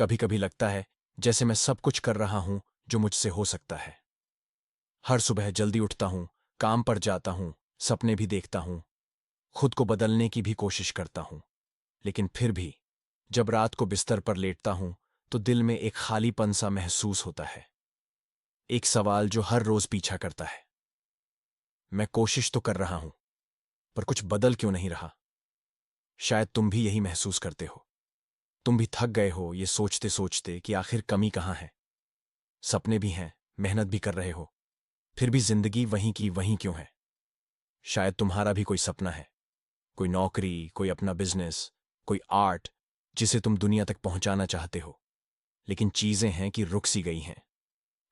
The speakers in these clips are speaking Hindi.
कभी कभी लगता है जैसे मैं सब कुछ कर रहा हूं जो मुझसे हो सकता है। हर सुबह जल्दी उठता हूं, काम पर जाता हूं, सपने भी देखता हूं, खुद को बदलने की भी कोशिश करता हूं। लेकिन फिर भी जब रात को बिस्तर पर लेटता हूं तो दिल में एक खालीपन सा महसूस होता है। एक सवाल जो हर रोज पीछा करता है, मैं कोशिश तो कर रहा हूं पर कुछ बदल क्यों नहीं रहा। शायद तुम भी यही महसूस करते हो। तुम भी थक गए हो ये सोचते सोचते कि आखिर कमी कहां है। सपने भी हैं, मेहनत भी कर रहे हो, फिर भी जिंदगी वहीं की वहीं क्यों है। शायद तुम्हारा भी कोई सपना है, कोई नौकरी, कोई अपना बिजनेस, कोई आर्ट जिसे तुम दुनिया तक पहुंचाना चाहते हो। लेकिन चीजें हैं कि रुक सी गई हैं।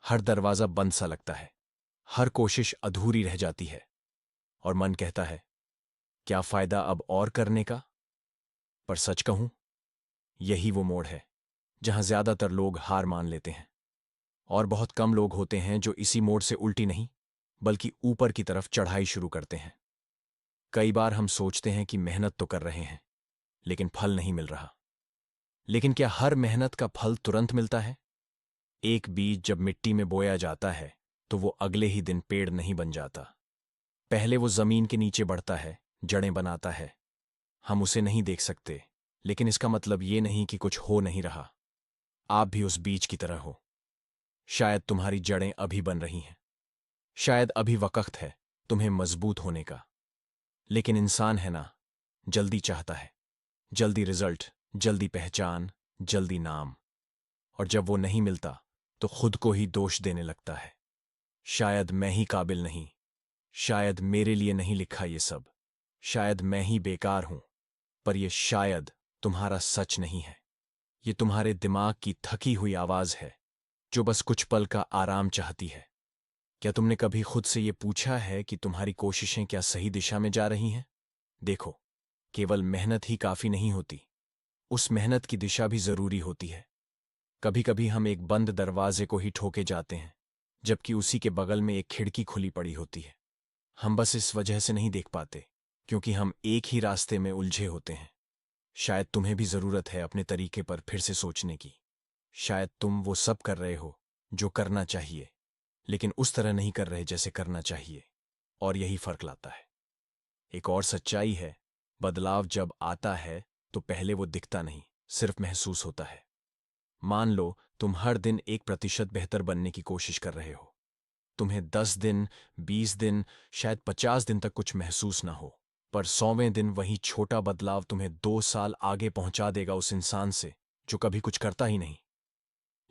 हर दरवाजा बंद सा लगता है, हर कोशिश अधूरी रह जाती है। और मन कहता है क्या फायदा अब और करने का। पर सच कहूं, यही वो मोड़ है जहां ज्यादातर लोग हार मान लेते हैं। और बहुत कम लोग होते हैं जो इसी मोड़ से उल्टी नहीं बल्कि ऊपर की तरफ चढ़ाई शुरू करते हैं। कई बार हम सोचते हैं कि मेहनत तो कर रहे हैं लेकिन फल नहीं मिल रहा। लेकिन क्या हर मेहनत का फल तुरंत मिलता है? एक बीज जब मिट्टी में बोया जाता है तो वो अगले ही दिन पेड़ नहीं बन जाता। पहले वो जमीन के नीचे बढ़ता है, जड़ें बनाता है। हम उसे नहीं देख सकते, लेकिन इसका मतलब ये नहीं कि कुछ हो नहीं रहा। आप भी उस बीज की तरह हो। शायद तुम्हारी जड़ें अभी बन रही हैं, शायद अभी वक्त है तुम्हें मजबूत होने का। लेकिन इंसान है ना, जल्दी चाहता है, जल्दी रिजल्ट, जल्दी पहचान, जल्दी नाम। और जब वो नहीं मिलता तो खुद को ही दोष देने लगता है। शायद मैं ही काबिल नहीं, शायद मेरे लिए नहीं लिखा ये सब, शायद मैं ही बेकार हूं। पर ये शायद तुम्हारा सच नहीं है। ये तुम्हारे दिमाग की थकी हुई आवाज है जो बस कुछ पल का आराम चाहती है। क्या तुमने कभी खुद से ये पूछा है कि तुम्हारी कोशिशें क्या सही दिशा में जा रही हैं? देखो, केवल मेहनत ही काफी नहीं होती, उस मेहनत की दिशा भी जरूरी होती है। कभी कभी हम एक बंद दरवाजे को ही ठोके जाते हैं जबकि उसी के बगल में एक खिड़की खुली पड़ी होती है। हम बस इस वजह से नहीं देख पाते क्योंकि हम एक ही रास्ते में उलझे होते हैं। शायद तुम्हें भी जरूरत है अपने तरीके पर फिर से सोचने की। शायद तुम वो सब कर रहे हो जो करना चाहिए, लेकिन उस तरह नहीं कर रहे जैसे करना चाहिए। और यही फर्क लाता है। एक और सच्चाई है, बदलाव जब आता है तो पहले वो दिखता नहीं, सिर्फ महसूस होता है। मान लो तुम हर दिन 1% बेहतर बनने की कोशिश कर रहे हो। तुम्हें 10 दिन, 20 दिन, शायद 50 दिन तक कुछ महसूस ना हो। पर 100वें दिन वही छोटा बदलाव तुम्हें 2 साल आगे पहुंचा देगा उस इंसान से जो कभी कुछ करता ही नहीं।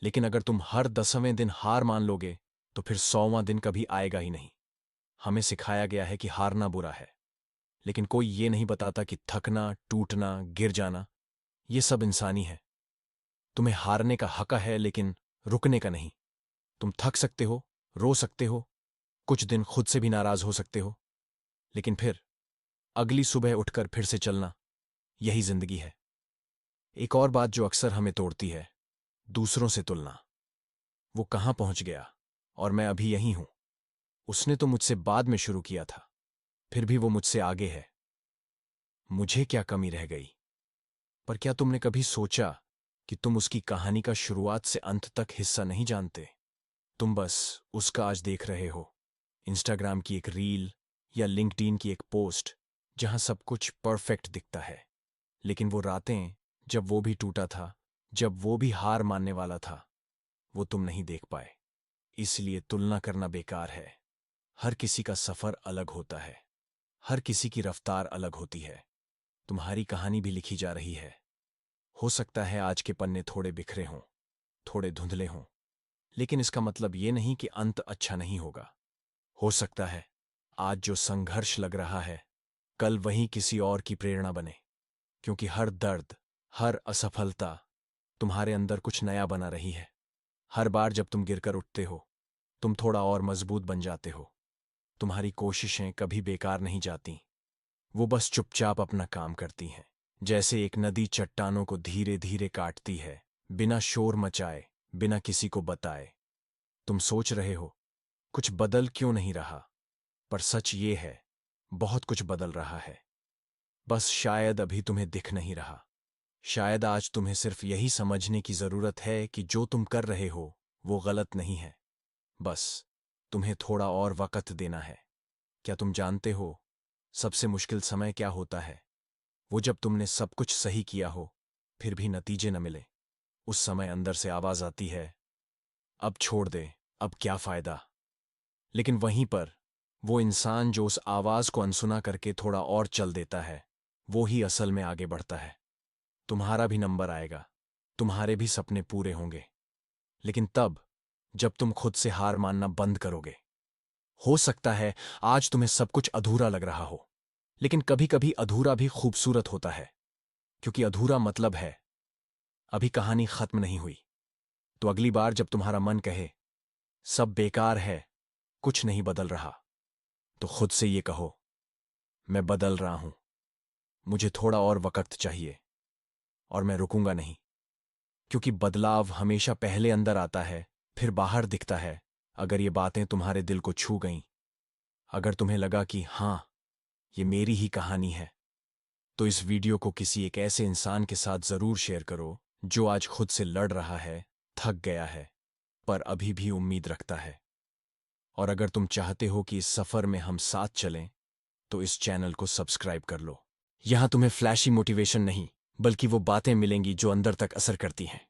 लेकिन अगर तुम हर 10वें दिन हार मान लोगे तो फिर 100वां दिन कभी आएगा ही नहीं। हमें सिखाया गया है कि हारना बुरा है, लेकिन कोई ये नहीं बताता कि थकना, टूटना, गिर जाना ये सब इंसानी है। तुम्हें हारने का हक है लेकिन रुकने का नहीं। तुम थक सकते हो, रो सकते हो, कुछ दिन खुद से भी नाराज हो सकते हो, लेकिन फिर अगली सुबह उठकर फिर से चलना, यही जिंदगी है। एक और बात जो अक्सर हमें तोड़ती है, दूसरों से तुलना। वो कहां पहुंच गया और मैं अभी यहीं हूं। उसने तो मुझसे बाद में शुरू किया था, फिर भी वो मुझसे आगे है। मुझे क्या कमी रह गई? पर क्या तुमने कभी सोचा कि तुम उसकी कहानी का शुरुआत से अंत तक हिस्सा नहीं जानते? तुम बस उसका आज देख रहे हो, इंस्टाग्राम की एक रील या लिंक्डइन की एक पोस्ट जहां सब कुछ परफेक्ट दिखता है। लेकिन वो रातें जब वो भी टूटा था, जब वो भी हार मानने वाला था, वो तुम नहीं देख पाए। इसलिए तुलना करना बेकार है। हर किसी का सफर अलग होता है, हर किसी की रफ्तार अलग होती है। तुम्हारी कहानी भी लिखी जा रही है। हो सकता है आज के पन्ने थोड़े बिखरे हों, थोड़े धुंधले हों, लेकिन इसका मतलब ये नहीं कि अंत अच्छा नहीं होगा। हो सकता है आज जो संघर्ष लग रहा है कल वही किसी और की प्रेरणा बने। क्योंकि हर दर्द, हर असफलता तुम्हारे अंदर कुछ नया बना रही है। हर बार जब तुम गिरकर उठते हो तुम थोड़ा और मजबूत बन जाते हो। तुम्हारी कोशिशें कभी बेकार नहीं जाती, वो बस चुपचाप अपना काम करती हैं। जैसे एक नदी चट्टानों को धीरे धीरे काटती है, बिना शोर मचाए, बिना किसी को बताए। तुम सोच रहे हो कुछ बदल क्यों नहीं रहा, पर सच ये है बहुत कुछ बदल रहा है। बस शायद अभी तुम्हें दिख नहीं रहा। शायद आज तुम्हें सिर्फ यही समझने की जरूरत है कि जो तुम कर रहे हो वो गलत नहीं है। बस तुम्हें थोड़ा और वक्त देना है। क्या तुम जानते हो सबसे मुश्किल समय क्या होता है? वो जब तुमने सब कुछ सही किया हो फिर भी नतीजे न मिले। उस समय अंदर से आवाज आती है, अब छोड़ दे, अब क्या फायदा। लेकिन वहीं पर वो इंसान जो उस आवाज को अनसुना करके थोड़ा और चल देता है, वो ही असल में आगे बढ़ता है। तुम्हारा भी नंबर आएगा, तुम्हारे भी सपने पूरे होंगे, लेकिन तब जब तुम खुद से हार मानना बंद करोगे। हो सकता है आज तुम्हें सब कुछ अधूरा लग रहा हो, लेकिन कभी कभी अधूरा भी खूबसूरत होता है, क्योंकि अधूरा मतलब है अभी कहानी खत्म नहीं हुई। तो अगली बार जब तुम्हारा मन कहे सब बेकार है, कुछ नहीं बदल रहा, तो खुद से ये कहो, मैं बदल रहा हूं, मुझे थोड़ा और वक्त चाहिए, और मैं रुकूंगा नहीं। क्योंकि बदलाव हमेशा पहले अंदर आता है, फिर बाहर दिखता है। अगर ये बातें तुम्हारे दिल को छू गईं, अगर तुम्हें लगा कि हां, ये मेरी ही कहानी है, तो इस वीडियो को किसी एक ऐसे इंसान के साथ जरूर शेयर करो जो आज खुद से लड़ रहा है, थक गया है, पर अभी भी उम्मीद रखता है। और अगर तुम चाहते हो कि इस सफर में हम साथ चलें, तो इस चैनल को सब्सक्राइब कर लो। यहां तुम्हें फ्लैशी मोटिवेशन नहीं, बल्कि वो बातें मिलेंगी जो अंदर तक असर करती हैं।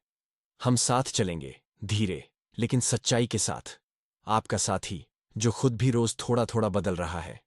हम साथ चलेंगे, धीरे लेकिन सच्चाई के साथ। आपका साथी जो खुद भी रोज थोड़ा थोड़ा बदल रहा है।